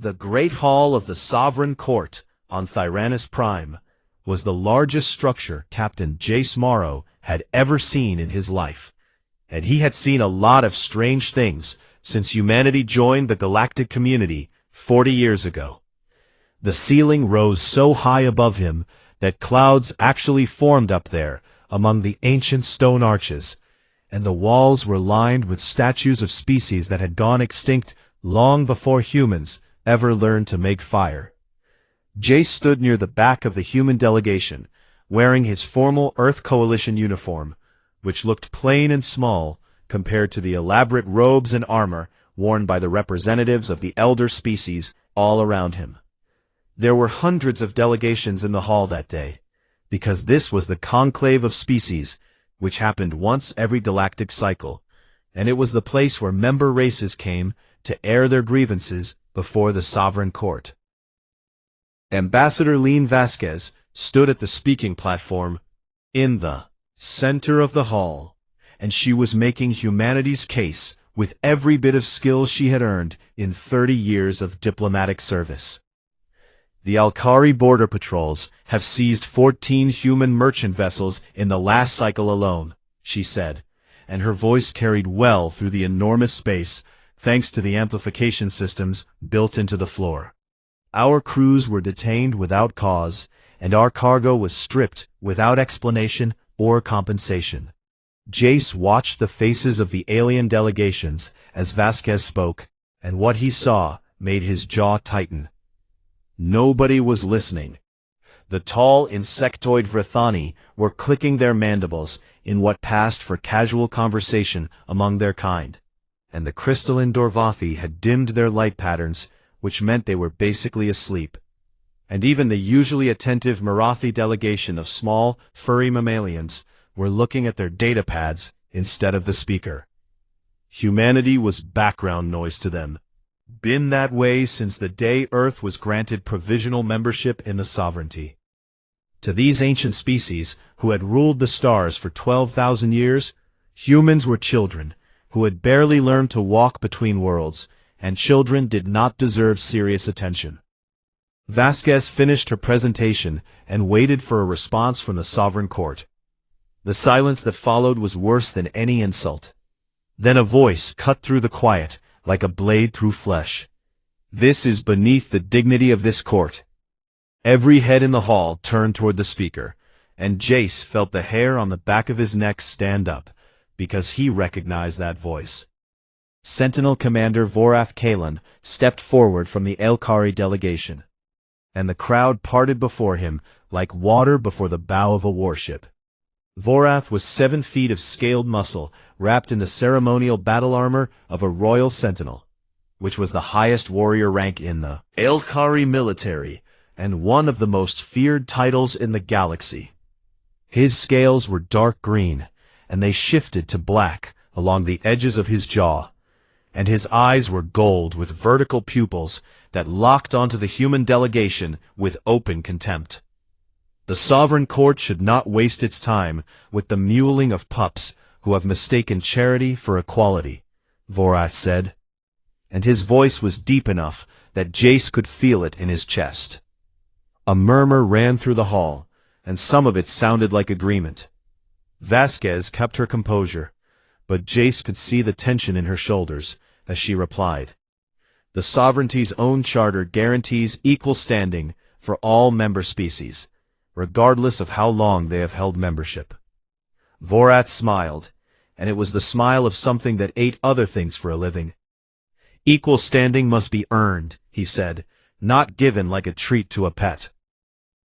The Great Hall of the Sovereign Court on Tyrannus Prime was the largest structure Captain Jace Morrow had ever seen in his life, and he had seen a lot of strange things since humanity joined the galactic community 40 years ago. The ceiling rose so high above him that clouds actually formed up there among the ancient stone arches, and the walls were lined with statues of species that had gone extinct long before humans ever learned to make fire. Jace stood near the back of the human delegation, wearing his formal Earth Coalition uniform, which looked plain and small compared to the elaborate robes and armor worn by the representatives of the elder species all around him. There were hundreds of delegations in the hall that day, because this was the conclave of species, which happened once every galactic cycle, and it was the place where member races came to air their grievances before the Sovereign Court. Ambassador Lean Vasquez stood at the speaking platform in the center of the hall, and she was making humanity's case with every bit of skill she had earned in 30 years of diplomatic service. The Alkari border patrols have seized 14 human merchant vessels in the last cycle alone, she said, and her voice carried well through the enormous space thanks to the amplification systems built into the floor. Our crews were detained without cause, and our cargo was stripped without explanation or compensation. Jace watched the faces of the alien delegations as Vasquez spoke, and what he saw made his jaw tighten. Nobody was listening. The tall insectoid Vrathani were clicking their mandibles in what passed for casual conversation among their kind, and the crystalline Dorvathi had dimmed their light patterns, which meant they were basically asleep. And even the usually attentive Marathi delegation of small, furry mammalians were looking at their data pads instead of the speaker. Humanity was background noise to them. Been that way since the day Earth was granted provisional membership in the sovereignty. To these ancient species, who had ruled the stars for 12,000 years, humans were children, who had barely learned to walk between worlds, and children did not deserve serious attention. Vasquez finished her presentation and waited for a response from the Sovereign Court. The silence that followed was worse than any insult. Then a voice cut through the quiet, like a blade through flesh. "This is beneath the dignity of this court." Every head in the hall turned toward the speaker, and Jace felt the hair on the back of his neck stand up, because he recognized that voice. Sentinel Commander Vorath Kalan stepped forward from the Alkari delegation, and the crowd parted before him like water before the bow of a warship. Vorath was 7 feet of scaled muscle, wrapped in the ceremonial battle armor of a royal sentinel, which was the highest warrior rank in the Alkari military, and one of the most feared titles in the galaxy. His scales were dark green, and they shifted to black along the edges of his jaw, and his eyes were gold with vertical pupils that locked onto the human delegation with open contempt. The Sovereign Court should not waste its time with the mewling of pups who have mistaken charity for equality, Vorath said, and his voice was deep enough that Jace could feel it in his chest. A murmur ran through the hall, and some of it sounded like agreement. Vasquez kept her composure, but Jace could see the tension in her shoulders as she replied. The sovereignty's own charter guarantees equal standing for all member species, regardless of how long they have held membership. Vorath smiled, and it was the smile of something that ate other things for a living. Equal standing must be earned, he said, not given like a treat to a pet.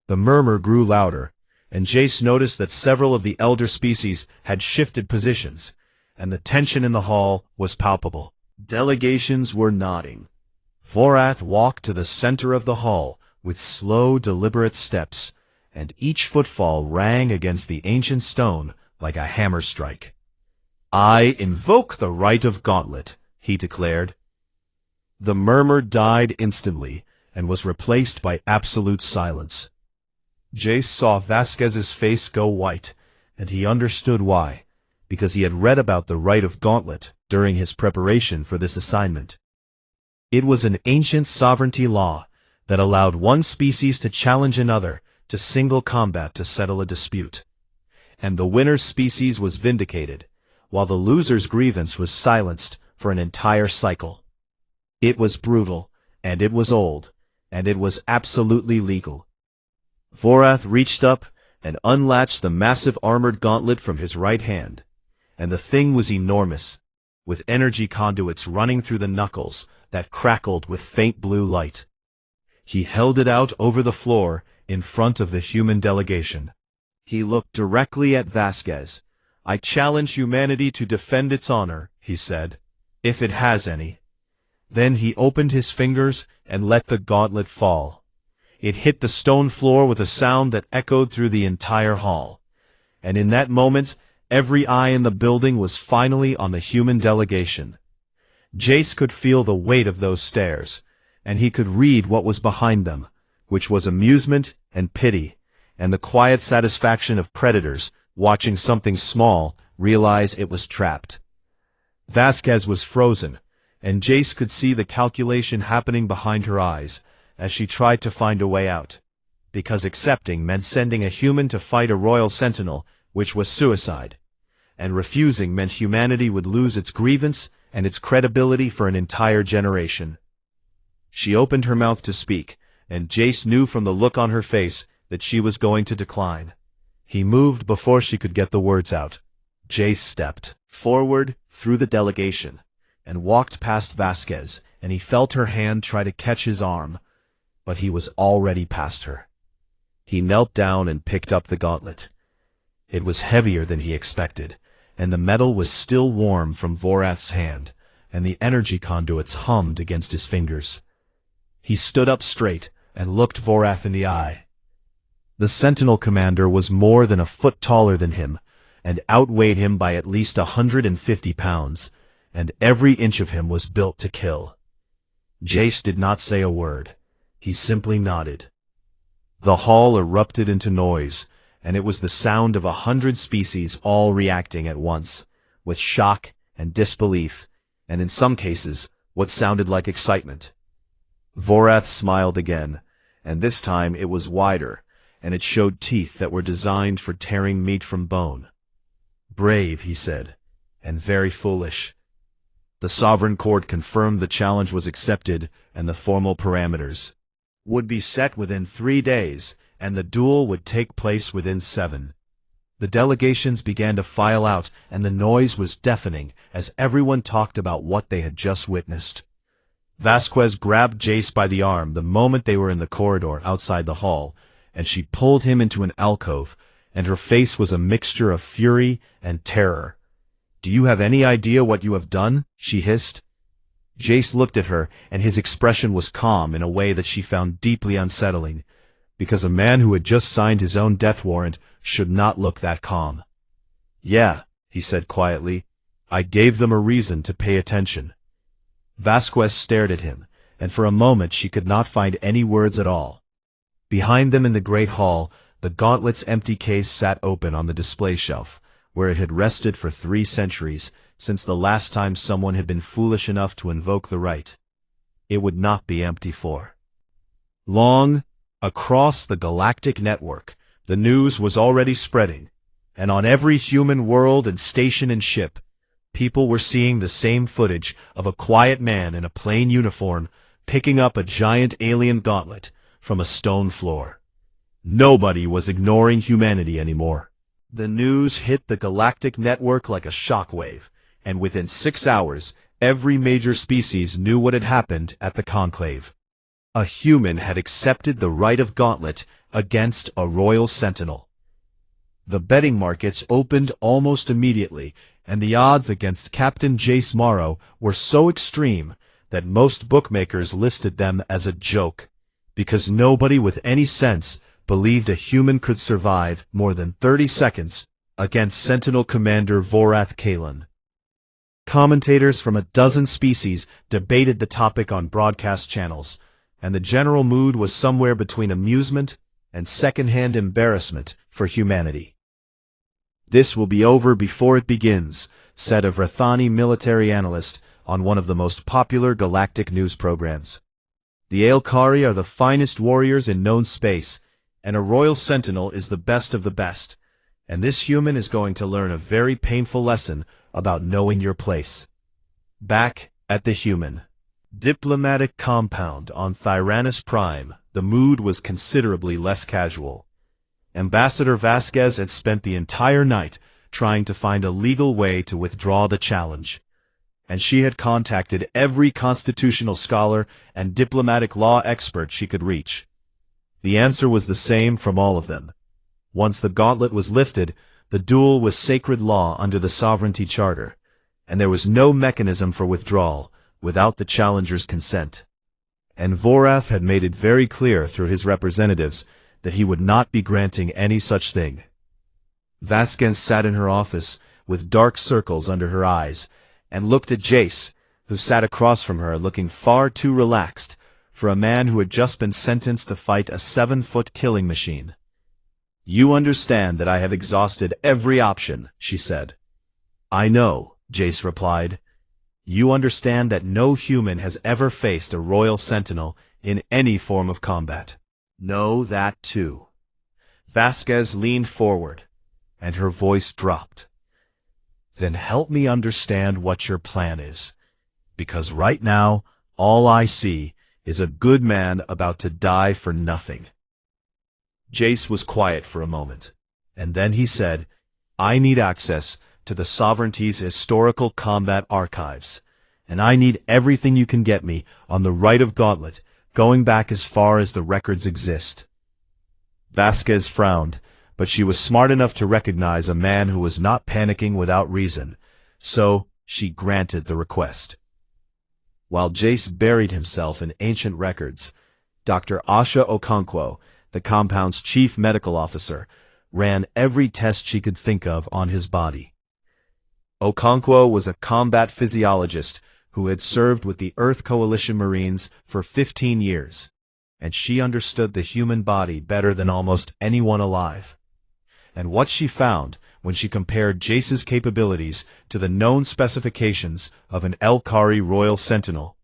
The murmur grew louder, and Jace noticed that several of the elder species had shifted positions, and the tension in the hall was palpable. Delegations were nodding. Vorath walked to the center of the hall with slow, deliberate steps, and each footfall rang against the ancient stone like a hammer strike. "I invoke the right of Gauntlet," he declared. The murmur died instantly and was replaced by absolute silence. Jace saw Vasquez's face go white, and he understood why, because he had read about the right of Gauntlet during his preparation for this assignment. It was an ancient sovereignty law that allowed one species to challenge another to single combat to settle a dispute. And the winner's species was vindicated, while the loser's grievance was silenced for an entire cycle. It was brutal, and it was old, and it was absolutely legal. Vorath reached up and unlatched the massive armored gauntlet from his right hand, and the thing was enormous, with energy conduits running through the knuckles that crackled with faint blue light. He held it out over the floor in front of the human delegation. He looked directly at Vasquez. "I challenge humanity to defend its honor," he said, "if it has any." Then he opened his fingers and let the gauntlet fall. It hit the stone floor with a sound that echoed through the entire hall. And in that moment, every eye in the building was finally on the human delegation. Jace could feel the weight of those stares, and he could read what was behind them, which was amusement and pity, and the quiet satisfaction of predators watching something small realize it was trapped. Vasquez was frozen, and Jace could see the calculation happening behind her eyes as she tried to find a way out. Because accepting meant sending a human to fight a royal sentinel, which was suicide, and refusing meant humanity would lose its grievance and its credibility for an entire generation. She opened her mouth to speak, and Jace knew from the look on her face that she was going to decline. He moved before she could get the words out. Jace stepped forward through the delegation and walked past Vasquez, and he felt her hand try to catch his arm, but he was already past her. He knelt down and picked up the gauntlet. It was heavier than he expected, and the metal was still warm from Vorath's hand, and the energy conduits hummed against his fingers. He stood up straight and looked Vorath in the eye. The Sentinel commander was more than a foot taller than him, and outweighed him by at least 150 pounds, and every inch of him was built to kill. Jace did not say a word. He simply nodded. The hall erupted into noise, and it was the sound of 100 species all reacting at once, with shock and disbelief, and in some cases, what sounded like excitement. Vorath smiled again, and this time it was wider, and it showed teeth that were designed for tearing meat from bone. "Brave," he said, "and very foolish." The Sovereign Court confirmed the challenge was accepted, and the formal parameters would be set within 3 days, and the duel would take place within 7. The delegations began to file out, and the noise was deafening as everyone talked about what they had just witnessed. Vasquez grabbed Jace by the arm the moment they were in the corridor outside the hall, and she pulled him into an alcove, and her face was a mixture of fury and terror. "Do you have any idea what you have done?" she hissed. Jace looked at her, and his expression was calm in a way that she found deeply unsettling, because a man who had just signed his own death warrant should not look that calm. "Yeah," he said quietly, "I gave them a reason to pay attention." Vasquez stared at him, and for a moment she could not find any words at all. Behind them in the great hall, the gauntlet's empty case sat open on the display shelf, where it had rested for 3 centuries, since the last time someone had been foolish enough to invoke the right. It would not be empty for long. Across the galactic network, the news was already spreading, and on every human world and station and ship, people were seeing the same footage of a quiet man in a plain uniform picking up a giant alien gauntlet from a stone floor. Nobody was ignoring humanity anymore. The news hit the galactic network like a shockwave, and within 6 hours, every major species knew what had happened at the conclave. A human had accepted the right of Gauntlet against a royal sentinel. The betting markets opened almost immediately, and the odds against Captain Jace Morrow were so extreme that most bookmakers listed them as a joke, because nobody with any sense believed a human could survive more than 30 seconds against Sentinel Commander Vorath Kalan. Commentators from a dozen species debated the topic on broadcast channels, and the general mood was somewhere between amusement and second-hand embarrassment for humanity. "This will be over before it begins," said a Vrathani military analyst on one of the most popular galactic news programs. The Aelkari are the finest warriors in known space, and a royal sentinel is the best of the best, and this human is going to learn a very painful lesson about knowing your place. Back at the human diplomatic compound on Thyranus Prime, the mood was considerably less casual. Ambassador Vasquez had spent the entire night trying to find a legal way to withdraw the challenge, and she had contacted every constitutional scholar and diplomatic law expert she could reach. The answer was the same from all of them. Once the gauntlet was lifted, the duel was sacred law under the Sovereignty Charter, and there was no mechanism for withdrawal without the challenger's consent. And Vorath had made it very clear through his representatives that he would not be granting any such thing. Vasquez sat in her office with dark circles under her eyes and looked at Jace, who sat across from her looking far too relaxed for a man who had just been sentenced to fight a 7-foot killing machine. "You understand that I have exhausted every option," she said. "I know," Jace replied. "You understand that no human has ever faced a royal sentinel in any form of combat." "Know that too." Vasquez leaned forward, and her voice dropped. "Then help me understand what your plan is, because right now all I see is a good man about to die for nothing." Jace was quiet for a moment, and then he said, "I need access to the Sovereignty's historical combat archives, and I need everything you can get me on the right of Gauntlet, going back as far as the records exist." Vasquez frowned, but she was smart enough to recognize a man who was not panicking without reason, so she granted the request. While Jace buried himself in ancient records, Dr. Asha Okonkwo, the compound's chief medical officer, ran every test she could think of on his body. Okonkwo was a combat physiologist who had served with the Earth Coalition Marines for 15 years, and she understood the human body better than almost anyone alive. And what she found when she compared Jace's capabilities to the known specifications of an Aelkari Royal Sentinel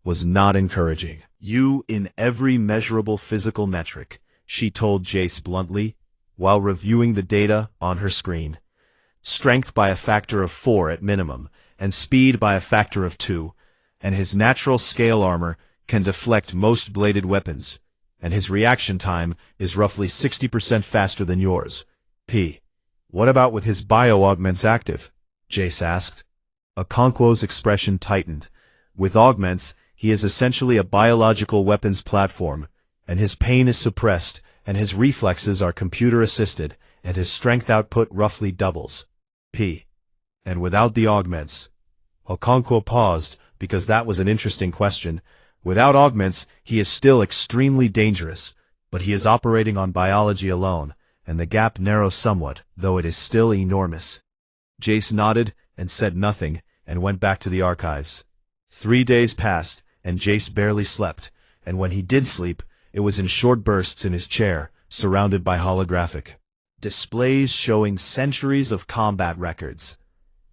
was not encouraging. "You in every measurable physical metric," she told Jace bluntly, while reviewing the data on her screen. "Strength by a factor of 4 at minimum, and speed by a factor of 2, and his natural scale armor can deflect most bladed weapons, and his reaction time is roughly 60% faster than yours. What about with his bio-augments active?" Jace asked. Okonkwo's expression tightened. "With augments, he is essentially a biological weapons platform, and his pain is suppressed, and his reflexes are computer-assisted, and his strength output roughly doubles. And without the augments?" Okonkwo paused, because that was an interesting question. "Without augments, he is still extremely dangerous, but he is operating on biology alone, and the gap narrows somewhat, though it is still enormous." Jace nodded and said nothing, and went back to the archives. 3 days passed, and Jace barely slept, and when he did sleep, it was in short bursts in his chair, surrounded by holographic displays showing centuries of combat records.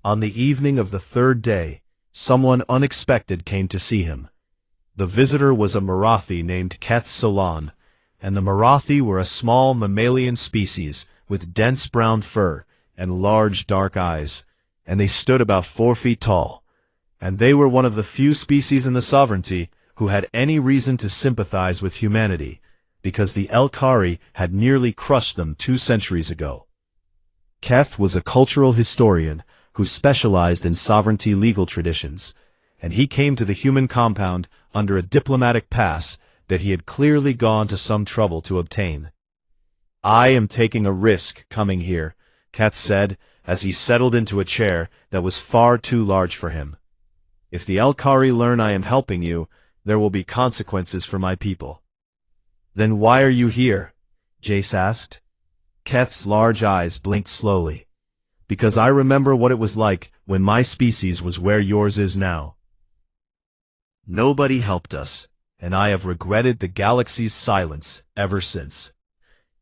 On the evening of the 3rd day, someone unexpected came to see him. The visitor was a Marathi named Keth Solon, and the Marathi were a small mammalian species with dense brown fur and large dark eyes, and they stood about 4 feet tall. And they were one of the few species in the Sovereignty who had any reason to sympathize with humanity, because the Aelkari had nearly crushed them 2 centuries ago. Keth was a cultural historian who specialized in Sovereignty legal traditions, and he came to the human compound under a diplomatic pass that he had clearly gone to some trouble to obtain. "I am taking a risk coming here," Keth said, as he settled into a chair that was far too large for him. "If the Aelkari learn I am helping you, there will be consequences for my people." "Then why are you here?" Jace asked. Keth's large eyes blinked slowly. "Because I remember what it was like when my species was where yours is now. Nobody helped us, and I have regretted the galaxy's silence ever since."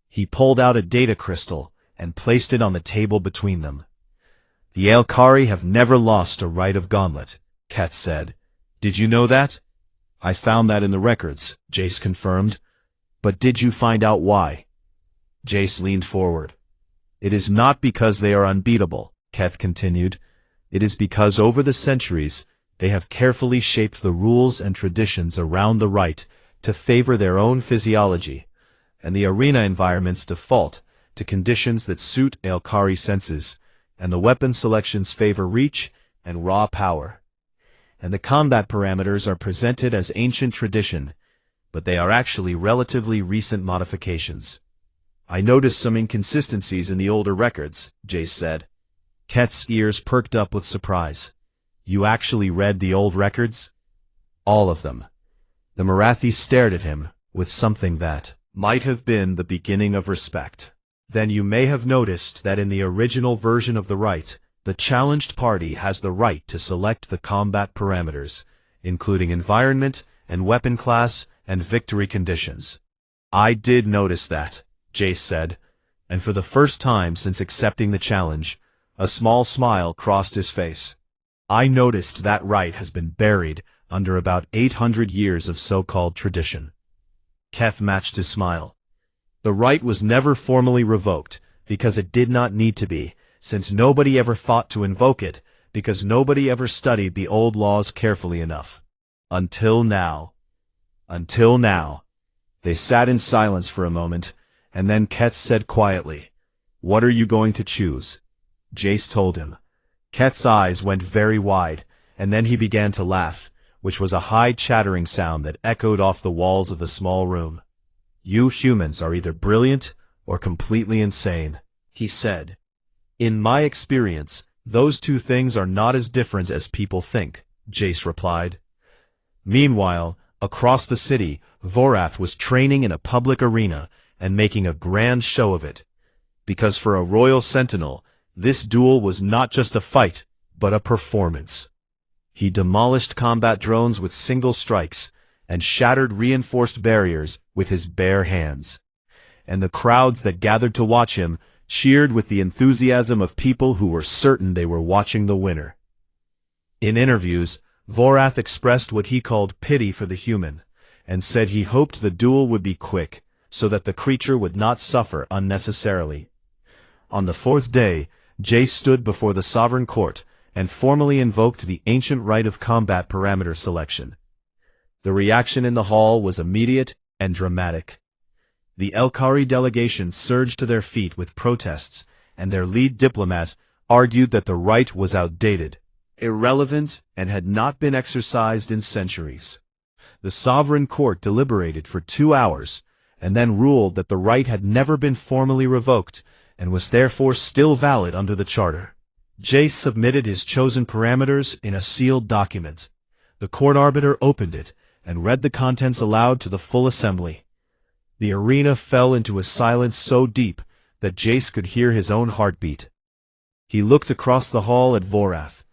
He pulled out a data crystal and placed it on the table between them. "The Aelkari have never lost a right of Gauntlet," Ket said. Did you know that? I found that in the records, Jace confirmed. But did you find out why? Jace leaned forward. It is not because they are unbeatable, Ket continued. It is because over the centuries, they have carefully shaped the rules and traditions around the right to favor their own physiology, and the arena environments default to conditions that suit Elkari senses, and the weapon selections favor reach and raw power. And the combat parameters are presented as ancient tradition, but they are actually relatively recent modifications. I noticed some inconsistencies in the older records, Jace said. Ket's ears perked up with surprise. You actually read the old records? All of them. The Marathi stared at him with something that might have been the beginning of respect. Then you may have noticed that in the original version of the right, the challenged party has the right to select the combat parameters, including environment and weapon class and victory conditions. I did notice that, Jace said, and for the first time since accepting the challenge, a small smile crossed his face. I noticed that right has been buried under about 800 years of so-called tradition. Keth matched his smile. The right was never formally revoked, because it did not need to be, since nobody ever thought to invoke it, because nobody ever studied the old laws carefully enough. Until now. Until now. They sat in silence for a moment, and then Keth said quietly, What are you going to choose? Jace told him. Ket's eyes went very wide, and then he began to laugh, which was a high chattering sound that echoed off the walls of the small room. You humans are either brilliant or completely insane, he said. In my experience, those two things are not as different as people think, Jace replied. Meanwhile, across the city, Vorath was training in a public arena and making a grand show of it. Because for a royal sentinel, this duel was not just a fight, but a performance. He demolished combat drones with single strikes, and shattered reinforced barriers with his bare hands. And the crowds that gathered to watch him cheered with the enthusiasm of people who were certain they were watching the winner. In interviews, Vorath expressed what he called pity for the human, and said he hoped the duel would be quick, so that the creature would not suffer unnecessarily. On the fourth day, Jace stood before the sovereign court and formally invoked the ancient right of combat parameter selection. The reaction in the hall was immediate and dramatic. The Elkari delegation surged to their feet with protests, and their lead diplomat argued that the right was outdated, irrelevant, and had not been exercised in centuries. The sovereign court deliberated for 2 hours, and then ruled that the right had never been formally revoked, and was therefore still valid under the charter. Jace submitted his chosen parameters in a sealed document. The court arbiter opened it, and read the contents aloud to the full assembly. The arena fell into a silence so deep that Jace could hear his own heartbeat. He looked across the hall at Vorath,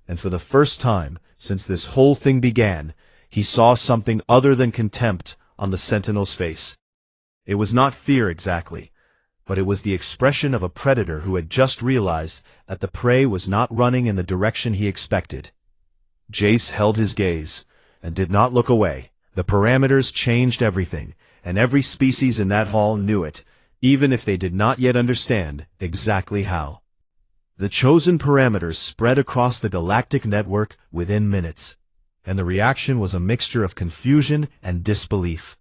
and for the first time since this whole thing began, he saw something other than contempt on the Sentinel's face. It was not fear exactly, but it was the expression of a predator who had just realized that the prey was not running in the direction he expected. Jace held his gaze, and did not look away. The parameters changed everything, and every species in that hall knew it, even if they did not yet understand exactly how. The chosen parameters spread across the galactic network within minutes, and the reaction was a mixture of confusion and disbelief.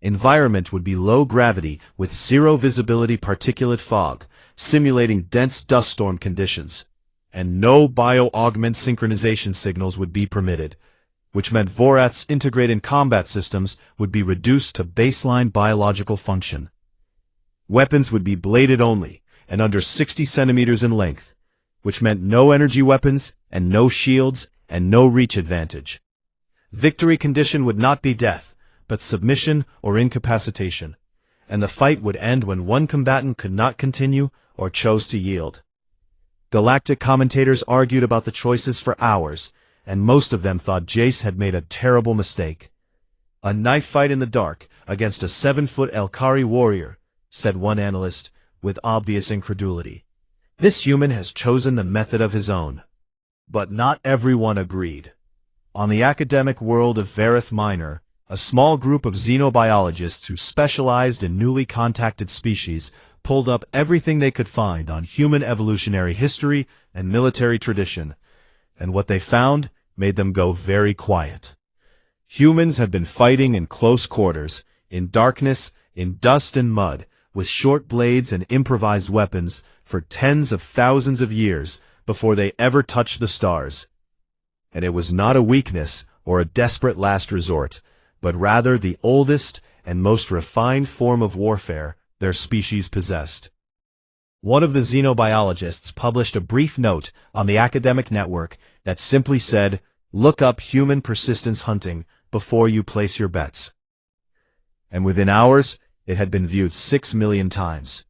Environment would be low gravity with zero visibility particulate fog, simulating dense dust storm conditions, and no bio-augment synchronization signals would be permitted, which meant Vorath's integrated combat systems would be reduced to baseline biological function. Weapons would be bladed only, and under 60 centimeters in length, which meant no energy weapons, and no shields, and no reach advantage. Victory condition would not be death, but submission or incapacitation, and the fight would end when one combatant could not continue or chose to yield. Galactic commentators argued about the choices for hours, and most of them thought Jace had made a terrible mistake. A knife fight in the dark against a 7-foot Elkari warrior, said one analyst, with obvious incredulity. This human has chosen the method of his own. But not everyone agreed. On the academic world of Varith Minor, a small group of xenobiologists who specialized in newly contacted species pulled up everything they could find on human evolutionary history and military tradition, and what they found made them go very quiet. Humans had been fighting in close quarters, in darkness, in dust and mud, with short blades and improvised weapons for tens of thousands of years before they ever touched the stars. And it was not a weakness or a desperate last resort, but rather the oldest and most refined form of warfare their species possessed. One of the xenobiologists published a brief note on the academic network that simply said, "Look up human persistence hunting before you place your bets." And within hours, it had been viewed 6 million times.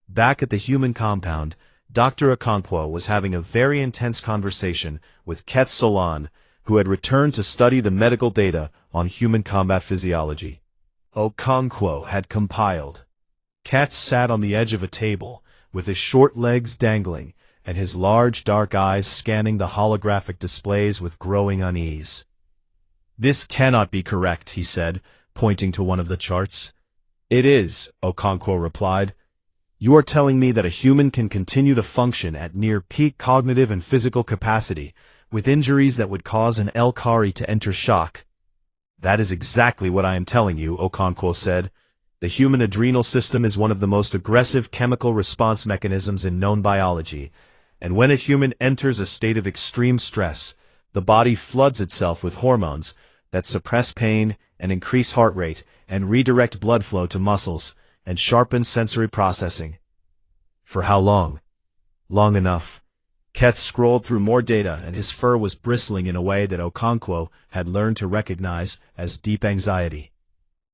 Back at the human compound, Dr. Okonkwo was having a very intense conversation with Keth Solon, who had returned to study the medical data on human combat physiology. Okonkwo had compiled. Keth sat on the edge of a table, with his short legs dangling, and his large dark eyes scanning the holographic displays with growing unease. "This cannot be correct," he said, pointing to one of the charts. "It is," Okonkwo replied. "You are telling me that a human can continue to function at near peak cognitive and physical capacity, with injuries that would cause an Elkari to enter shock." "That is exactly what I am telling you," Okonkwo said. "The human adrenal system is one of the most aggressive chemical response mechanisms in known biology, and when a human enters a state of extreme stress, the body floods itself with hormones that suppress pain and increase heart rate and redirect blood flow to muscles and sharpen sensory processing." "For how long?" "Long enough." Keth scrolled through more data, and his fur was bristling in a way that Okonkwo had learned to recognize as deep anxiety.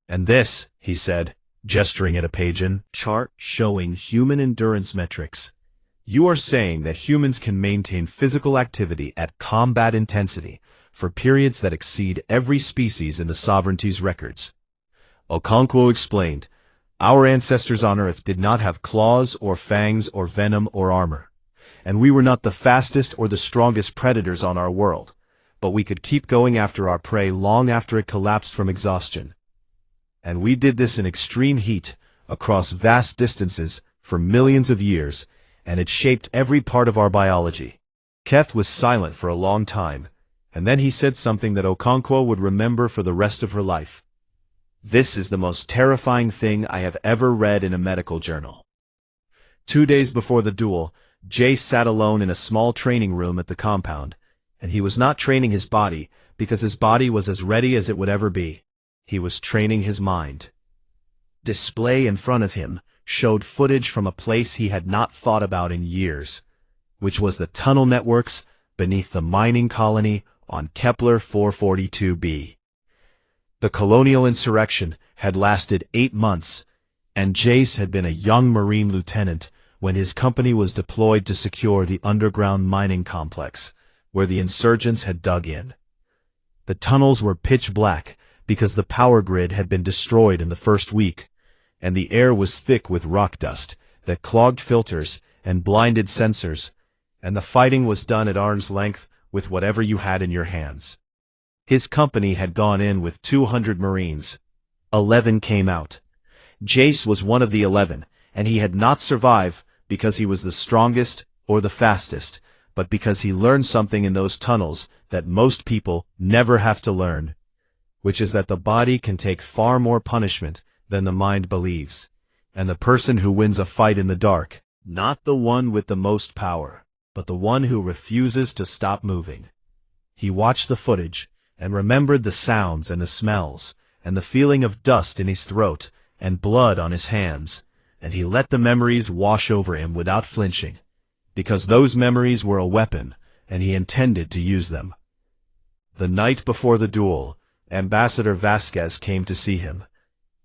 "And this," he said, gesturing at a page-in chart showing human endurance metrics. "You are saying that humans can maintain physical activity at combat intensity for periods that exceed every species in the sovereignty's records." Okonkwo explained, "Our ancestors on Earth did not have claws or fangs or venom or armor, and we were not the fastest or the strongest predators on our world, but we could keep going after our prey long after it collapsed from exhaustion. And we did this in extreme heat, across vast distances, for millions of years, and it shaped every part of our biology." Keth was silent for a long time, and then he said something that Okonkwo would remember for the rest of her life. "This is the most terrifying thing I have ever read in a medical journal." 2 days before the duel, Jace sat alone in a small training room at the compound, and he was not training his body, because his body was as ready as it would ever be. He was training his mind. Display in front of him showed footage from a place he had not thought about in years, which was the tunnel networks beneath the mining colony on Kepler 442b. The colonial insurrection had lasted 8 months, and Jace had been a young Marine lieutenant when his company was deployed to secure the underground mining complex, where the insurgents had dug in. The tunnels were pitch black because the power grid had been destroyed in the first week, and the air was thick with rock dust that clogged filters and blinded sensors, and the fighting was done at arm's length with whatever you had in your hands. His company had gone in with 200 Marines. 11 came out. Jace was one of the 11, and he had not survived because he was the strongest or the fastest, but because he learned something in those tunnels that most people never have to learn, which is that the body can take far more punishment than the mind believes, and the person who wins a fight in the dark, not the one with the most power, but the one who refuses to stop moving. He watched the footage and remembered the sounds and the smells and the feeling of dust in his throat and blood on his hands, and he let the memories wash over him without flinching, because those memories were a weapon, and he intended to use them. The night before the duel, Ambassador Vasquez came to see him.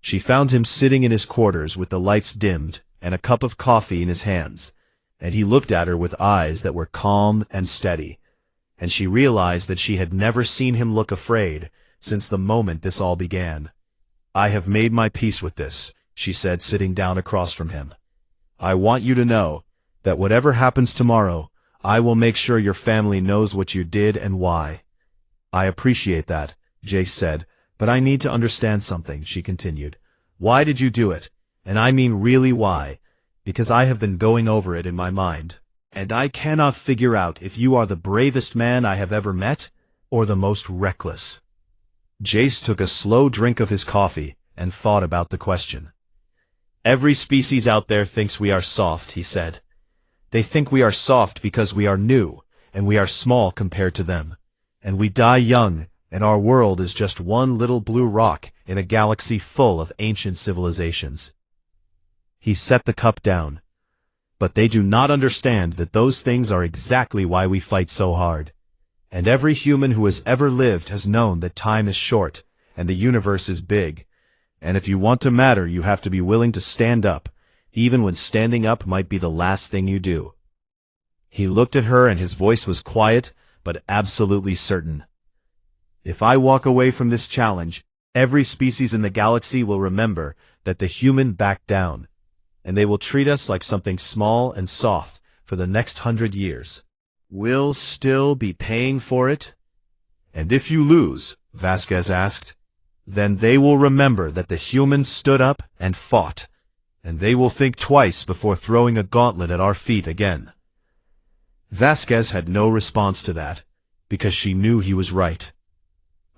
She found him sitting in his quarters with the lights dimmed and a cup of coffee in his hands, and he looked at her with eyes that were calm and steady, and she realized that she had never seen him look afraid since the moment this all began. "I have made my peace with this," she said, sitting down across from him. "I want you to know that whatever happens tomorrow, I will make sure your family knows what you did and why. I appreciate that, Jace said, but I need to understand something, she continued. Why did you do it? And I mean really why? Because I have been going over it in my mind, and I cannot figure out if you are the bravest man I have ever met, or the most reckless. Jace took a slow drink of his coffee and thought about the question. Every species out there thinks we are soft, he said. They think we are soft because we are new, and we are small compared to them. And we die young, and our world is just one little blue rock in a galaxy full of ancient civilizations. He set the cup down. But they do not understand that those things are exactly why we fight so hard. And every human who has ever lived has known that time is short, and the universe is big. And if you want to matter, you have to be willing to stand up, even when standing up might be the last thing you do. He looked at her and his voice was quiet, but absolutely certain. If I walk away from this challenge, every species in the galaxy will remember that the human backed down, and they will treat us like something small and soft for the next 100 years. We'll still be paying for it? And if you lose, Vasquez asked, then they will remember that the humans stood up and fought, and they will think twice before throwing a gauntlet at our feet again. Vasquez had no response to that, because she knew he was right.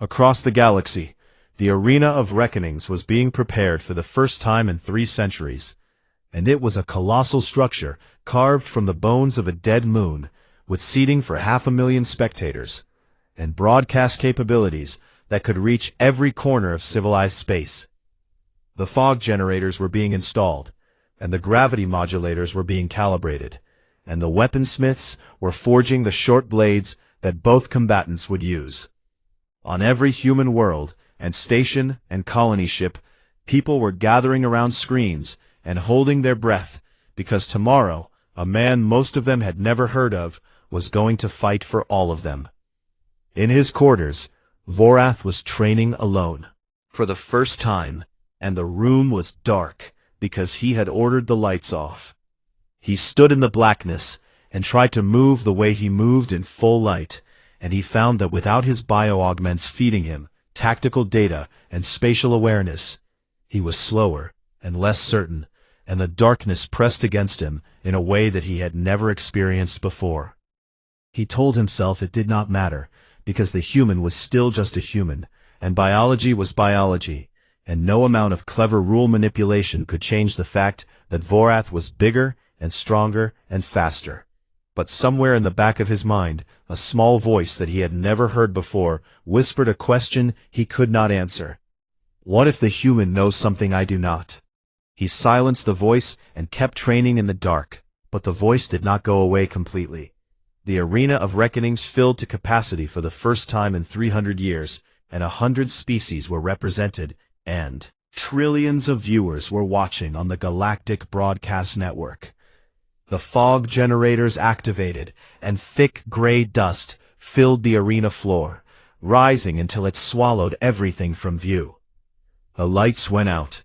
Across the galaxy, the Arena of Reckonings was being prepared for the first time in 3 centuries, and it was a colossal structure carved from the bones of a dead moon, with seating for 500,000 spectators, and broadcast capabilities that could reach every corner of civilized space. The fog generators were being installed, and the gravity modulators were being calibrated, and the weaponsmiths were forging the short blades that both combatants would use. On every human world, and station and colony ship, people were gathering around screens and holding their breath, because tomorrow, a man most of them had never heard of was going to fight for all of them. In his quarters, Vorath was training alone, for the first time, and the room was dark, because he had ordered the lights off. He stood in the blackness, and tried to move the way he moved in full light, and he found that without his bio-augments feeding him tactical data and spatial awareness, he was slower and less certain, and the darkness pressed against him in a way that he had never experienced before. He told himself it did not matter, because the human was still just a human, and biology was biology, and no amount of clever rule manipulation could change the fact that Vorath was bigger and stronger and faster. But somewhere in the back of his mind, a small voice that he had never heard before whispered a question he could not answer. What if the human knows something I do not? He silenced the voice and kept training in the dark, but the voice did not go away completely. The Arena of Reckonings filled to capacity for the first time in 300 years, and 100 species were represented, and trillions of viewers were watching on the Galactic Broadcast Network. The fog generators activated, and thick gray dust filled the arena floor, rising until it swallowed everything from view. The lights went out.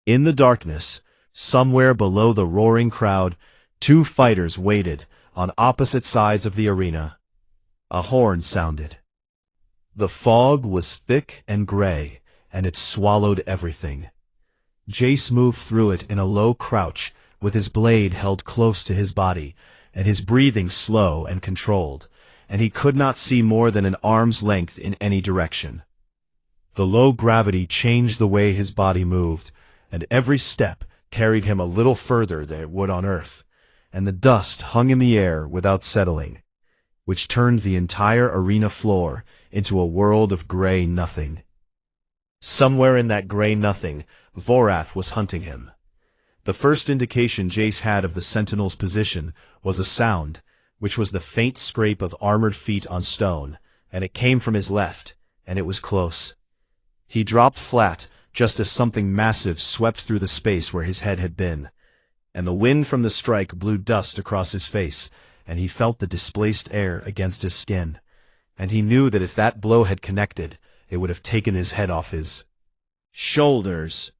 In the darkness, somewhere below the roaring crowd, 2 fighters waited on opposite sides of the arena. A horn sounded. The fog was thick and gray, and it swallowed everything. Jace moved through it in a low crouch, with his blade held close to his body, and his breathing slow and controlled, and he could not see more than an arm's length in any direction. The low gravity changed the way his body moved, and every step carried him a little further than it would on Earth, and the dust hung in the air without settling, which turned the entire arena floor into a world of gray nothing. Somewhere in that gray nothing, Vorath was hunting him. The first indication Jace had of the Sentinel's position was a sound, which was the faint scrape of armored feet on stone, and it came from his left, and it was close. He dropped flat, just as something massive swept through the space where his head had been, and the wind from the strike blew dust across his face, and he felt the displaced air against his skin, and he knew that if that blow had connected, it would have taken his head off his shoulders.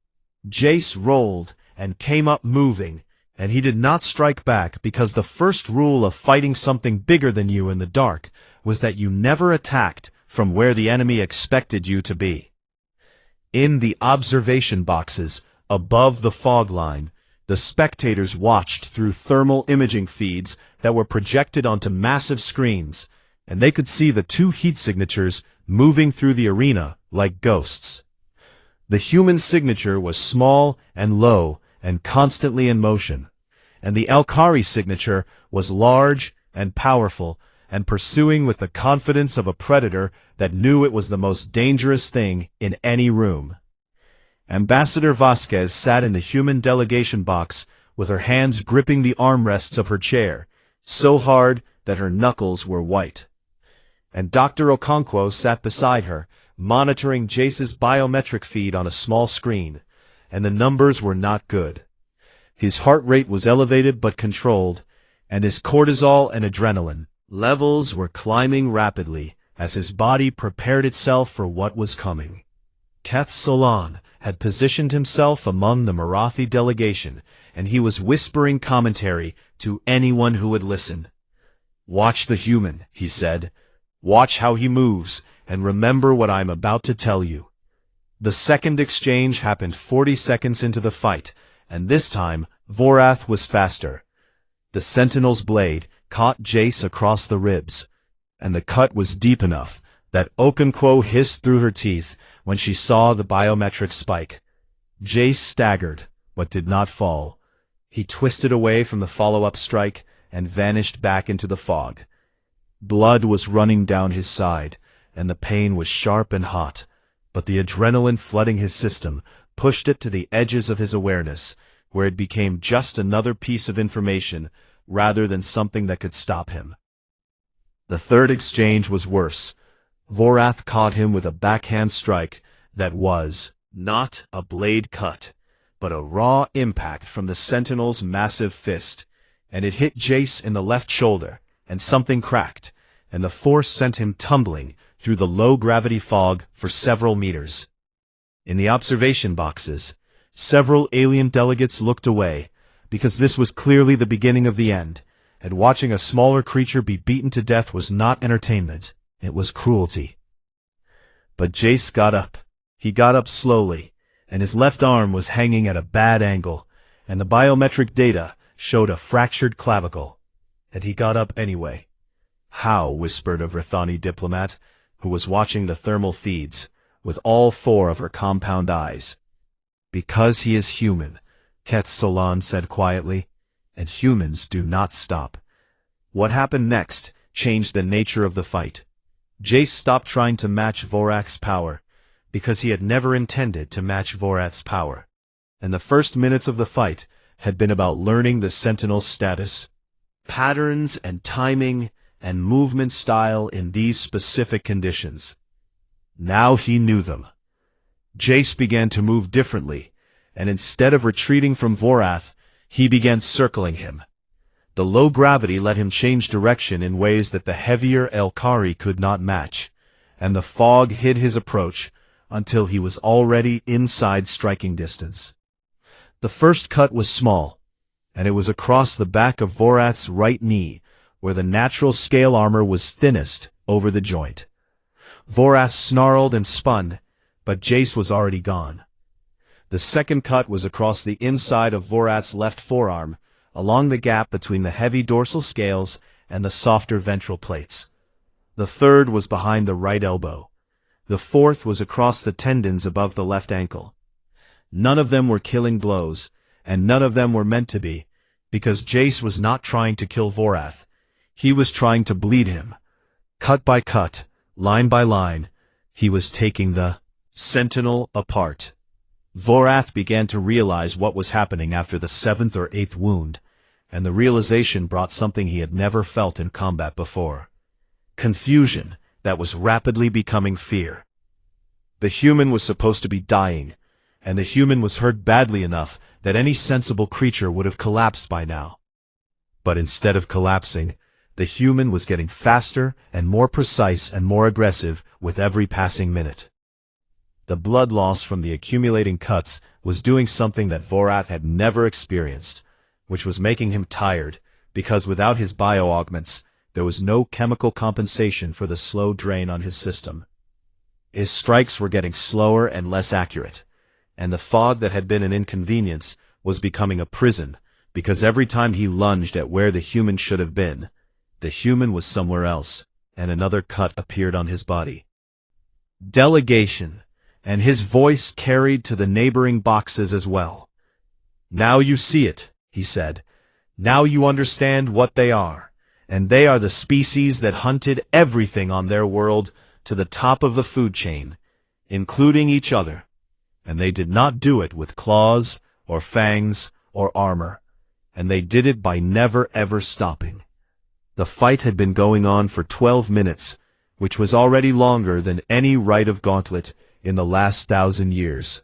Jace rolled and came up moving, and he did not strike back because the first rule of fighting something bigger than you in the dark was that you never attacked from where the enemy expected you to be. In the observation boxes above the fog line, the spectators watched through thermal imaging feeds that were projected onto massive screens, and they could see the two heat signatures moving through the arena like ghosts. The human signature was small and low and constantly in motion, and the Alkari signature was large and powerful and pursuing with the confidence of a predator that knew it was the most dangerous thing in any room. Ambassador Vasquez sat in the human delegation box with her hands gripping the armrests of her chair, so hard that her knuckles were white. And Dr. Okonkwo sat beside her, monitoring Jace's biometric feed on a small screen, and the numbers were not good. His heart rate was elevated but controlled, and his cortisol and adrenaline levels were climbing rapidly as his body prepared itself for what was coming. Keth Solon had positioned himself among the Marathi delegation, and he was whispering commentary to anyone who would listen. "Watch the human," he said. "Watch how he moves, and remember what I'm about to tell you." The second exchange happened 40 seconds into the fight, and this time Vorath was faster. The Sentinel's blade caught Jace across the ribs, and the cut was deep enough that Okonkwo hissed through her teeth when she saw the biometric spike. Jace staggered, but did not fall. He twisted away from the follow-up strike and vanished back into the fog. Blood was running down his side, and the pain was sharp and hot, but the adrenaline flooding his system pushed it to the edges of his awareness, where it became just another piece of information rather than something that could stop him. The third exchange was worse. Vorath caught him with a backhand strike that was not a blade cut, but a raw impact from the Sentinel's massive fist, and it hit Jace in the left shoulder, and something cracked, and the force sent him tumbling through the low-gravity fog for several meters. In the observation boxes, several alien delegates looked away, because this was clearly the beginning of the end, and watching a smaller creature be beaten to death was not entertainment, it was cruelty. But Jace got up. He got up slowly, and his left arm was hanging at a bad angle, and the biometric data showed a fractured clavicle. And he got up anyway. "How?" whispered a Vrathani diplomat, who was watching the thermal feeds, with all four of her compound eyes. "Because he is human," Keth Solon said quietly, "and humans do not stop." What happened next changed the nature of the fight. Jace stopped trying to match Vorath's power, because he had never intended to match Vorath's power. And the first minutes of the fight had been about learning the Sentinel's status, patterns and timing and movement style in these specific conditions. Now he knew them. Jace began to move differently, and instead of retreating from Vorath, he began circling him. The low gravity let him change direction in ways that the heavier Alkari could not match, and the fog hid his approach until he was already inside striking distance. The first cut was small, and it was across the back of Vorath's right knee, where the natural scale armor was thinnest over the joint. Vorath snarled and spun, but Jace was already gone. The second cut was across the inside of Vorath's left forearm, along the gap between the heavy dorsal scales and the softer ventral plates. The third was behind the right elbow. The fourth was across the tendons above the left ankle. None of them were killing blows, and none of them were meant to be, because Jace was not trying to kill Vorath. He was trying to bleed him. Cut by cut, line by line, he was taking the Sentinel apart. Vorath began to realize what was happening after the 7th or 8th wound, and the realization brought something he had never felt in combat before. Confusion that was rapidly becoming fear. The human was supposed to be dying, and the human was hurt badly enough that any sensible creature would have collapsed by now. But instead of collapsing, the human was getting faster and more precise and more aggressive with every passing minute. The blood loss from the accumulating cuts was doing something that Vorath had never experienced, which was making him tired, because without his bio-augments, there was no chemical compensation for the slow drain on his system. His strikes were getting slower and less accurate, and the fog that had been an inconvenience was becoming a prison, because every time he lunged at where the human should have been, the human was somewhere else, and another cut appeared on his body. Delegation, and his voice carried to the neighboring boxes as well. "Now you see it," he said. "Now you understand what they are, and they are the species that hunted everything on their world to the top of the food chain, including each other, and they did not do it with claws, or fangs, or armor, and they did it by never ever stopping." The fight had been going on for 12 minutes, which was already longer than any rite of Gauntlet in the last 1,000 years.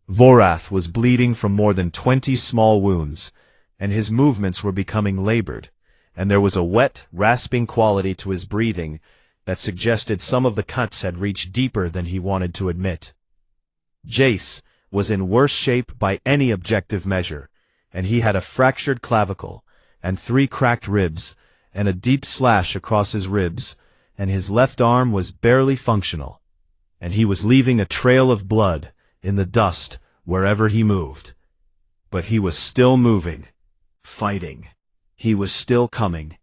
Vorath was bleeding from more than 20 small wounds, and his movements were becoming labored, and there was a wet, rasping quality to his breathing that suggested some of the cuts had reached deeper than he wanted to admit. Jace was in worse shape by any objective measure, and he had a fractured clavicle, and 3 cracked ribs, and a deep slash across his ribs, and his left arm was barely functional, and he was leaving a trail of blood in the dust wherever he moved. But he was still moving, fighting. He was still coming.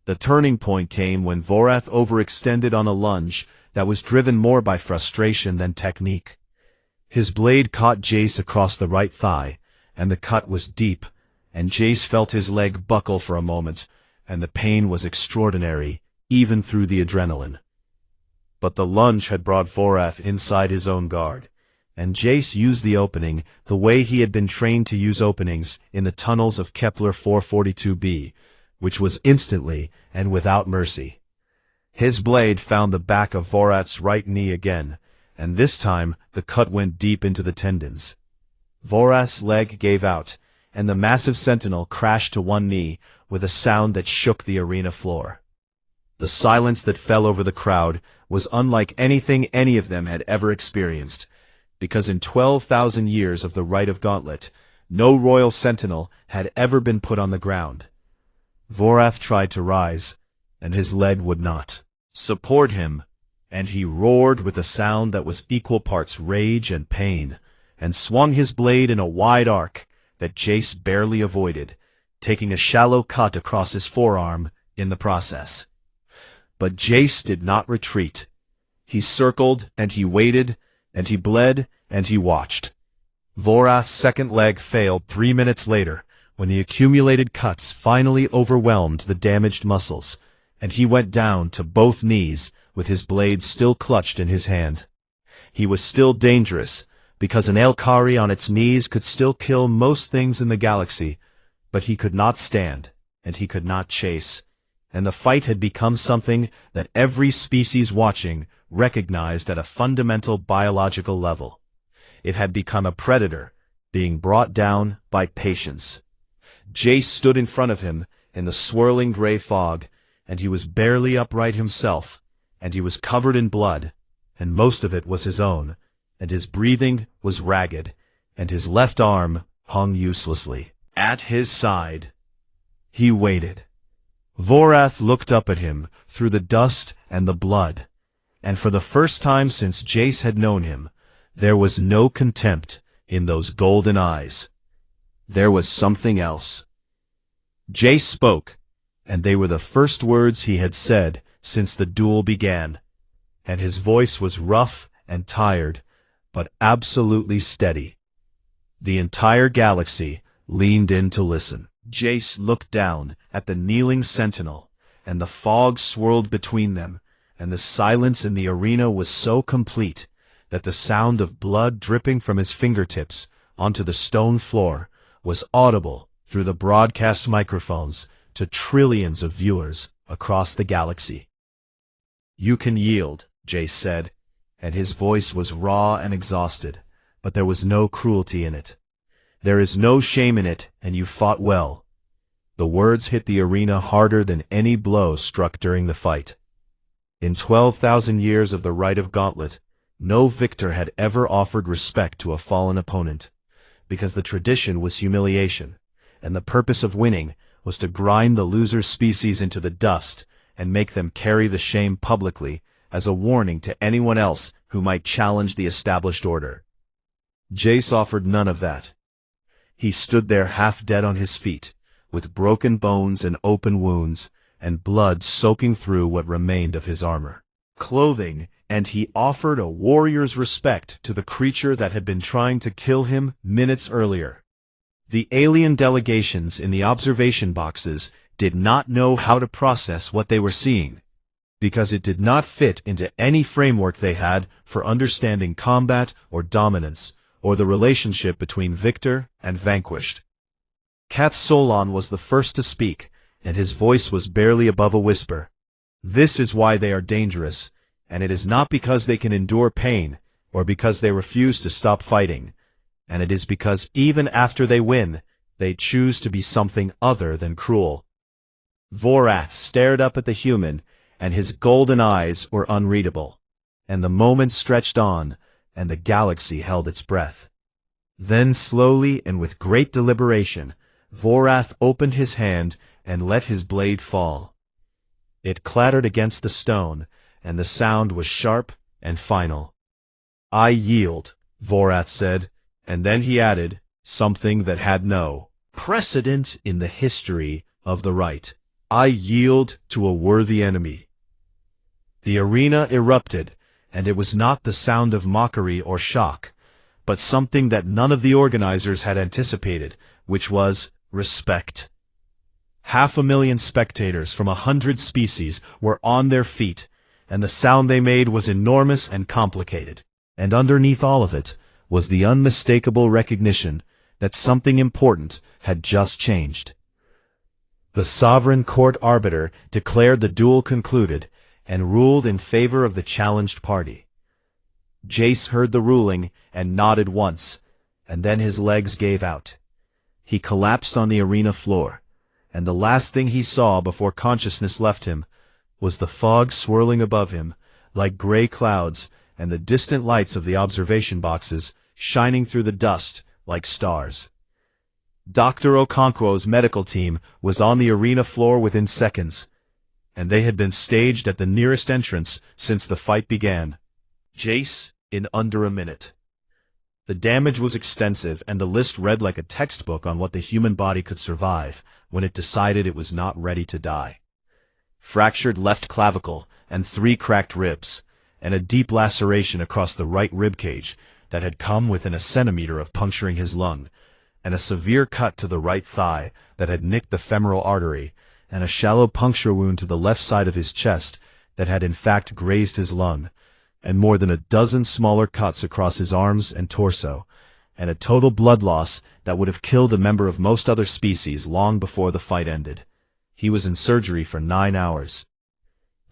The turning point came when Vorath overextended on a lunge that was driven more by frustration than technique. His blade caught Jace across the right thigh, and the cut was deep, and Jace felt his leg buckle for a moment, and the pain was extraordinary, even through the adrenaline. But the lunge had brought Vorath inside his own guard, and Jace used the opening the way he had been trained to use openings in the tunnels of Kepler 442b, which was instantly and without mercy. His blade found the back of Vorath's right knee again, and this time the cut went deep into the tendons. Vorath's leg gave out, and the massive Sentinel crashed to one knee with a sound that shook the arena floor. The silence that fell over the crowd was unlike anything any of them had ever experienced, because in 12,000 years of the Rite of Gauntlet, no royal sentinel had ever been put on the ground. Vorath tried to rise, and his leg would not support him, and he roared with a sound that was equal parts rage and pain, and swung his blade in a wide arc that Jace barely avoided, taking a shallow cut across his forearm in the process. But Jace did not retreat. He circled, and he waited, and he bled, and he watched. Vorath's second leg failed 3 minutes later, when the accumulated cuts finally overwhelmed the damaged muscles, and he went down to both knees with his blade still clutched in his hand. He was still dangerous, because an Elkari on its knees could still kill most things in the galaxy, but he could not stand, and he could not chase, and the fight had become something that every species watching recognized at a fundamental biological level. It had become a predator, being brought down by patience. Jace stood in front of him in the swirling gray fog, and he was barely upright himself, and he was covered in blood, and most of it was his own, and his breathing was ragged, and his left arm hung uselessly at his side. He waited. Vorath looked up at him through the dust and the blood, and for the first time since Jace had known him, there was no contempt in those golden eyes. There was something else. Jace spoke, and they were the first words he had said since the duel began, and his voice was rough and tired, but absolutely steady. The entire galaxy leaned in to listen. Jace looked down at the kneeling sentinel, and the fog swirled between them, and the silence in the arena was so complete that the sound of blood dripping from his fingertips onto the stone floor was audible through the broadcast microphones to trillions of viewers across the galaxy. "You can yield," Jace said, and his voice was raw and exhausted, but there was no cruelty in it. "There is no shame in it, and you fought well." The words hit the arena harder than any blow struck during the fight. In 12,000 years of the Rite of Gauntlet, no victor had ever offered respect to a fallen opponent, because the tradition was humiliation, and the purpose of winning was to grind the loser's species into the dust and make them carry the shame publicly as a warning to anyone else who might challenge the established order. Jace offered none of that. He stood there half dead on his feet, with broken bones and open wounds, and blood soaking through what remained of his armor, clothing, and he offered a warrior's respect to the creature that had been trying to kill him minutes earlier. The alien delegations in the observation boxes did not know how to process what they were seeing, because it did not fit into any framework they had for understanding combat or dominance, or the relationship between victor and vanquished. Cat Solon was the first to speak, and his voice was barely above a whisper. This is why they are dangerous, and it is not because they can endure pain, or because they refuse to stop fighting, and it is because even after they win, they choose to be something other than cruel. Vorath stared up at the human, and his golden eyes were unreadable, and the moment stretched on, and the galaxy held its breath. Then slowly and with great deliberation, Vorath opened his hand and let his blade fall. It clattered against the stone, and the sound was sharp and final. "I yield," Vorath said, and then he added something that had no precedent in the history of the right. "I yield to a worthy enemy." The arena erupted, and it was not the sound of mockery or shock, but something that none of the organizers had anticipated, which was respect. 500,000 spectators from 100 species were on their feet, and the sound they made was enormous and complicated. And underneath all of it was the unmistakable recognition that something important had just changed. The Sovereign Court Arbiter declared the duel concluded and ruled in favor of the challenged party. Jace heard the ruling and nodded once, and then his legs gave out. He collapsed on the arena floor, and the last thing he saw before consciousness left him was the fog swirling above him like gray clouds and the distant lights of the observation boxes shining through the dust like stars. Dr. Okonkwo's medical team was on the arena floor within seconds, and they had been staged at the nearest entrance since the fight began. Jace in under a minute. The damage was extensive, and the list read like a textbook on what the human body could survive when it decided it was not ready to die. Fractured left clavicle and 3 cracked ribs, and a deep laceration across the right rib cage that had come within a centimeter of puncturing his lung, and a severe cut to the right thigh that had nicked the femoral artery, and a shallow puncture wound to the left side of his chest that had in fact grazed his lung, and more than a dozen smaller cuts across his arms and torso, and a total blood loss that would have killed a member of most other species long before the fight ended. He was in surgery for 9 hours.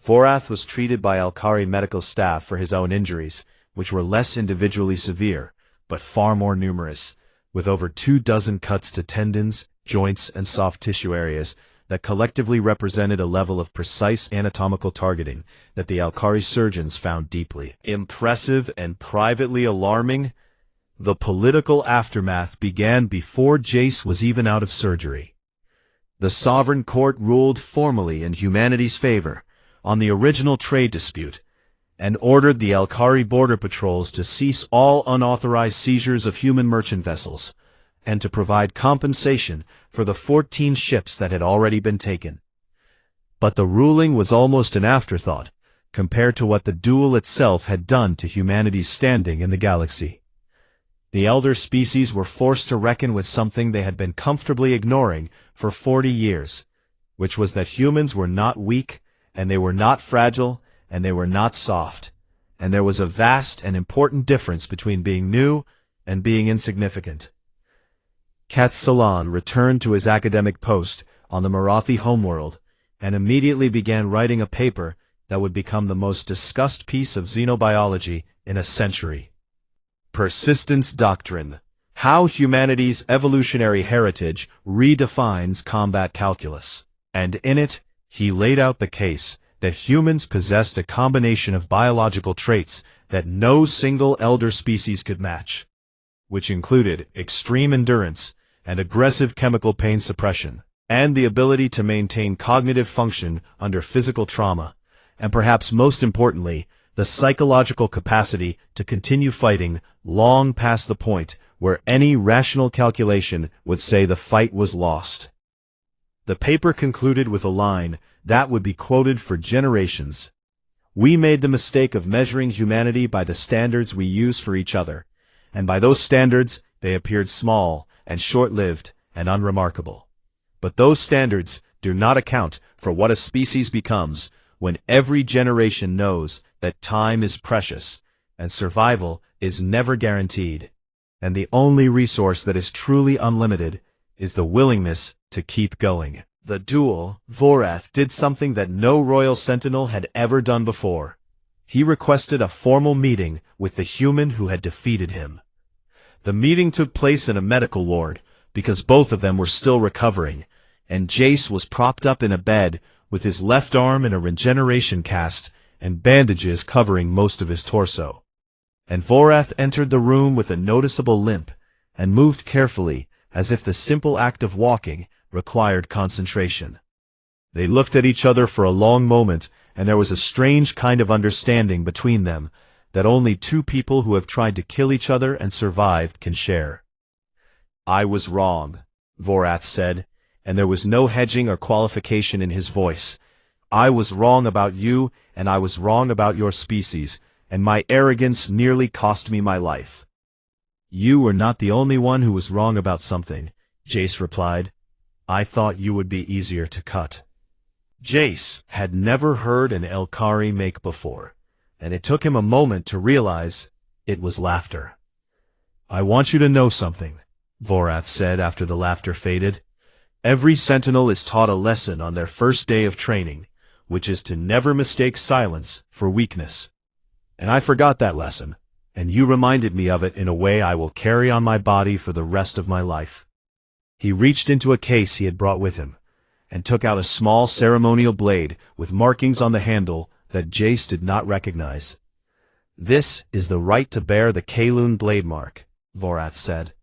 Vorath was treated by Alkari medical staff for his own injuries, which were less individually severe, but far more numerous, with over 24 cuts to tendons, joints, and soft tissue areas that collectively represented a level of precise anatomical targeting that the Alkari surgeons found deeply impressive and privately alarming. The political aftermath began before Jace was even out of surgery. The Sovereign Court ruled formally in humanity's favor on the original trade dispute, and ordered the Alkari border patrols to cease all unauthorized seizures of human merchant vessels, and to provide compensation for the 14 ships that had already been taken. But the ruling was almost an afterthought, compared to what the duel itself had done to humanity's standing in the galaxy. The elder species were forced to reckon with something they had been comfortably ignoring for 40 years, which was that humans were not weak, and they were not fragile, and they were not soft, and there was a vast and important difference between being new and being insignificant. Cat Solon returned to his academic post on the Marathi homeworld, and immediately began writing a paper that would become the most discussed piece of xenobiology in a century. Persistence Doctrine: How Humanity's Evolutionary Heritage Redefines Combat Calculus. And in it, he laid out the case that humans possessed a combination of biological traits that no single elder species could match, which included extreme endurance and aggressive chemical pain suppression, and the ability to maintain cognitive function under physical trauma, and perhaps most importantly, the psychological capacity to continue fighting long past the point where any rational calculation would say the fight was lost. The paper concluded with a line that would be quoted for generations. "We made the mistake of measuring humanity by the standards we use for each other, and by those standards they appeared small and short-lived and unremarkable. But those standards do not account for what a species becomes when every generation knows that time is precious and survival is never guaranteed, and the only resource that is truly unlimited is the willingness to keep going." The duel, Vorath did something that no Royal Sentinel had ever done before. He requested a formal meeting with the human who had defeated him. The meeting took place in a medical ward, because both of them were still recovering, and Jace was propped up in a bed with his left arm in a regeneration cast and bandages covering most of his torso. And Vorath entered the room with a noticeable limp, and moved carefully, as if the simple act of walking required concentration. They looked at each other for a long moment, and there was a strange kind of understanding between them that only two people who have tried to kill each other and survived can share. "I was wrong," Vorath said, and there was no hedging or qualification in his voice. "I was wrong about you, and I was wrong about your species, and my arrogance nearly cost me my life." "You were not the only one who was wrong about something," Jace replied. "I thought you would be easier to cut." Jace had never heard an Elkari make before, and it took him a moment to realize it was laughter. "I want you to know something," Vorath said after the laughter faded. "Every Sentinel is taught a lesson on their first day of training, which is to never mistake silence for weakness. And I forgot that lesson, and you reminded me of it in a way I will carry on my body for the rest of my life." He reached into a case he had brought with him, and took out a small ceremonial blade with markings on the handle that Jace did not recognize. "This is the right to bear the Kaloon blade mark," Vorath said.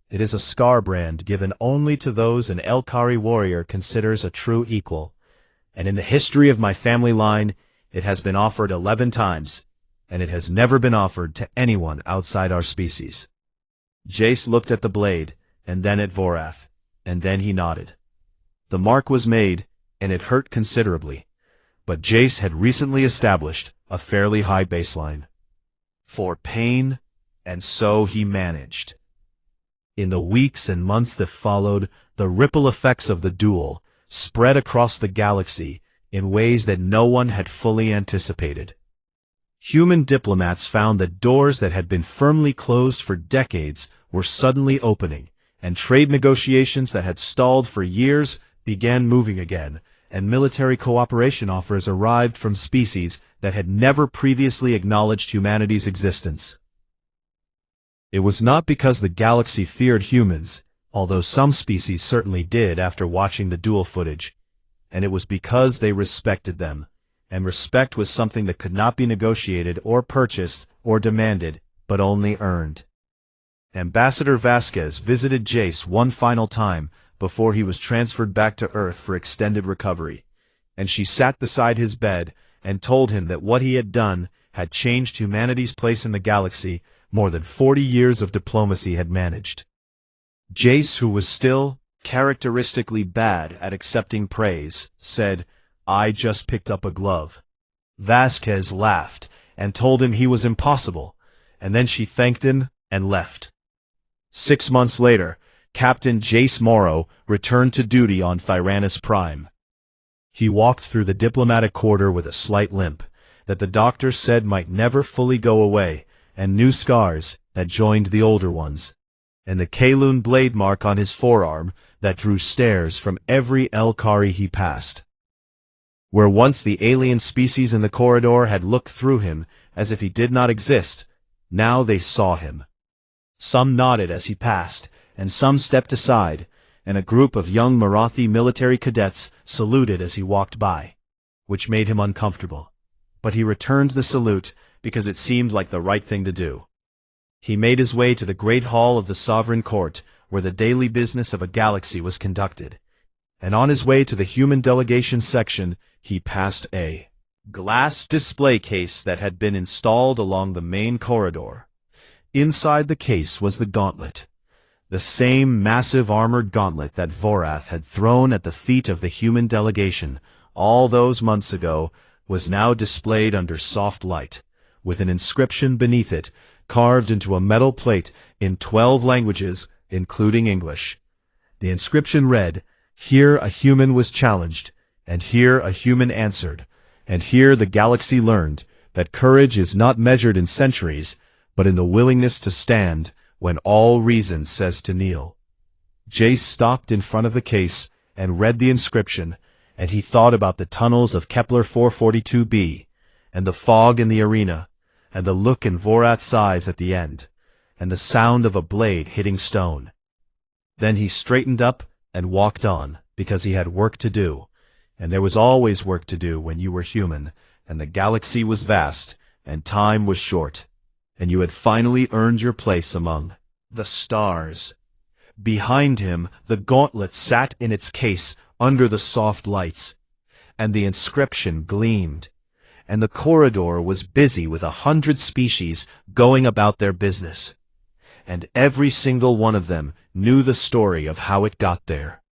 "It is a scar brand given only to those an Elkari warrior considers a true equal, and in the history of my family line, it has been offered 11 times, and it has never been offered to anyone outside our species." Jace looked at the blade, and then at Vorath, and then he nodded. The mark was made, and it hurt considerably, but Jace had recently established a fairly high baseline for pain, and so he managed. In the weeks and months that followed, the ripple effects of the duel spread across the galaxy in ways that no one had fully anticipated. Human diplomats found that doors that had been firmly closed for decades were suddenly opening, and trade negotiations that had stalled for years began moving again, and military cooperation offers arrived from species that had never previously acknowledged humanity's existence. It was not because the galaxy feared humans, although some species certainly did after watching the duel footage, and it was because they respected them, and respect was something that could not be negotiated or purchased or demanded, but only earned. Ambassador Vasquez visited Jace one final time before he was transferred back to Earth for extended recovery, and she sat beside his bed and told him that what he had done had changed humanity's place in the galaxy more than 40 years of diplomacy had managed. Jace, who was still characteristically bad at accepting praise, said, "I just picked up a glove." Vasquez laughed and told him he was impossible, and then she thanked him and left. 6 months later, Captain Jace Morrow returned to duty on Thyranus Prime. He walked through the diplomatic quarter with a slight limp that the doctor said might never fully go away, and new scars that joined the older ones, and the Kaloon blade mark on his forearm that drew stares from every Elkari he passed. Where once the alien species in the corridor had looked through him as if he did not exist, now they saw him. Some nodded as he passed, and some stepped aside, and a group of young Marathi military cadets saluted as he walked by, which made him uncomfortable. But he returned the salute because it seemed like the right thing to do. He made his way to the great hall of the Sovereign Court, where the daily business of a galaxy was conducted, and on his way to the human delegation section, he passed a glass display case that had been installed along the main corridor. Inside the case was the gauntlet. The same massive armored gauntlet that Vorath had thrown at the feet of the human delegation all those months ago was now displayed under soft light, with an inscription beneath it carved into a metal plate in 12 languages, including English. The inscription read, "Here a human was challenged, and here a human answered, and here the galaxy learned that courage is not measured in centuries, but in the willingness to stand when all reason says to kneel." Jace stopped in front of the case and read the inscription, and he thought about the tunnels of Kepler 442b, and the fog in the arena, and the look in Vorath's eyes at the end, and the sound of a blade hitting stone. Then he straightened up and walked on, because he had work to do, and there was always work to do when you were human, and the galaxy was vast, and time was short, and you had finally earned your place among the stars. Behind him, the gauntlet sat in its case under the soft lights, and the inscription gleamed, and the corridor was busy with 100 species going about their business, and every single one of them knew the story of how it got there.